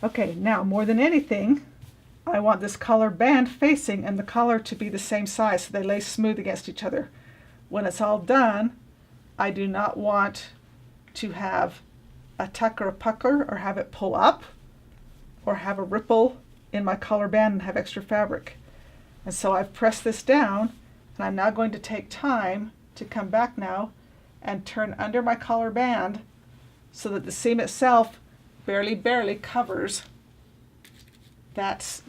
Okay, now more than anything, I want this collar band facing and the collar to be the same size so they lay smooth against each other. When it's all done, I do not want to have a tuck or a pucker or have it pull up or have a ripple in my collar band and have extra fabric. And so I've pressed this down, and I'm now going to take time to come back now and turn under my collar band so that the seam itself barely covers that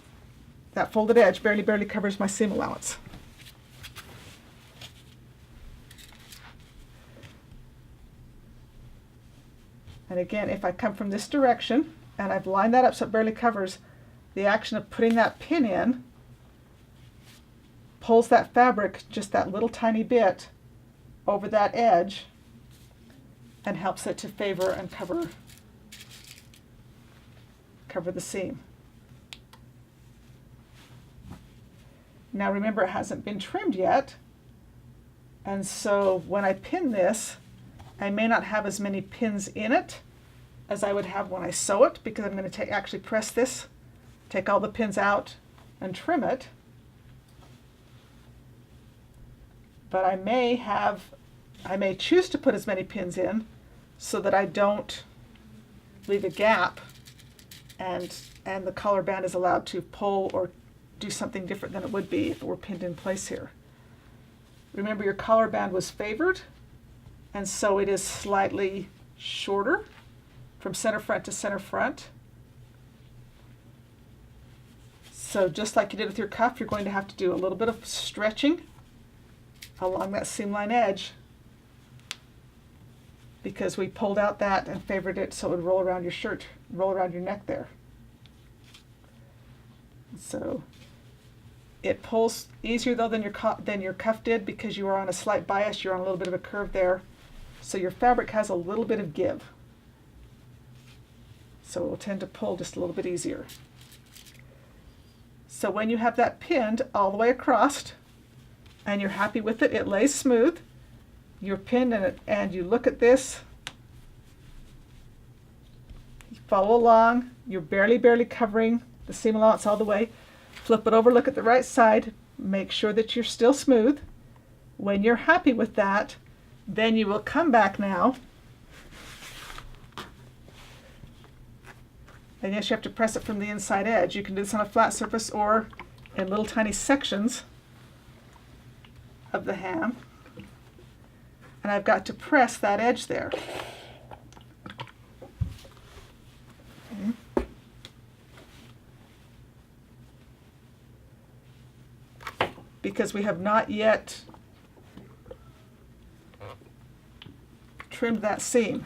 folded edge, barely covers my seam allowance. And again, if I come from this direction and I've lined that up so it barely covers, the action of putting that pin in pulls that fabric just that little tiny bit over that edge and helps it to favor and cover the seam. Now remember, it hasn't been trimmed yet, and so when I pin this, I may not have as many pins in it as I would have when I sew it, because I'm going to actually press this, take all the pins out and trim it. But I may choose to put as many pins in so that I don't leave a gap and the collar band is allowed to pull or do something different than it would be if it were pinned in place here. Remember, your collar band was favored, and so it is slightly shorter from center front to center front. So just like you did with your cuff, you're going to have to do a little bit of stretching along that seam line edge, because we pulled out that and favored it so it would roll around your shirt, roll around your neck there. So it pulls easier though than your cuff did, because you are on a slight bias, you're on a little bit of a curve there. So your fabric has a little bit of give. So it will tend to pull just a little bit easier. So when you have that pinned all the way across and you're happy with it, it lays smooth, you're pinned in it, and you look at this, you follow along, you're barely covering the seam allowance all the way. Flip it over, look at the right side, make sure that you're still smooth. When you're happy with that, then you will come back now, and yes, you have to press it from the inside edge. You can do this on a flat surface or in little tiny sections of the ham. And I've got to press that edge there. Okay. Because we have not yet trimmed that seam.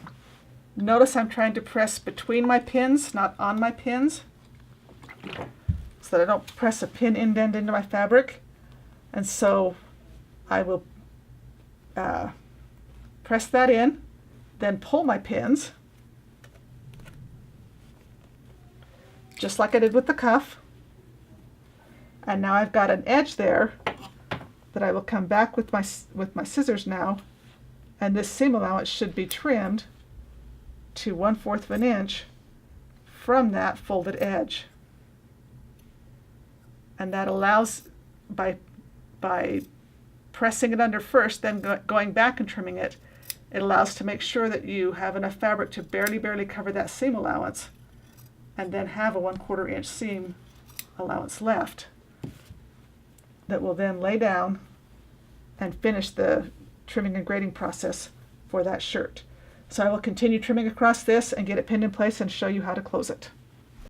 Notice I'm trying to press between my pins, not on my pins, so that I don't press a pin indent into my fabric. And so I will press that in, then pull my pins, just like I did with the cuff. And now I've got an edge there that I will come back with my scissors now, and this seam allowance should be trimmed to 1/4 of an inch from that folded edge. And that allows, by pressing it under first, then going back and trimming it, it allows to make sure that you have enough fabric to barely cover that seam allowance, and then have a 1/4 inch seam allowance left that will then lay down and finish the trimming and grading process for that shirt. So I will continue trimming across this and get it pinned in place and show you how to close it.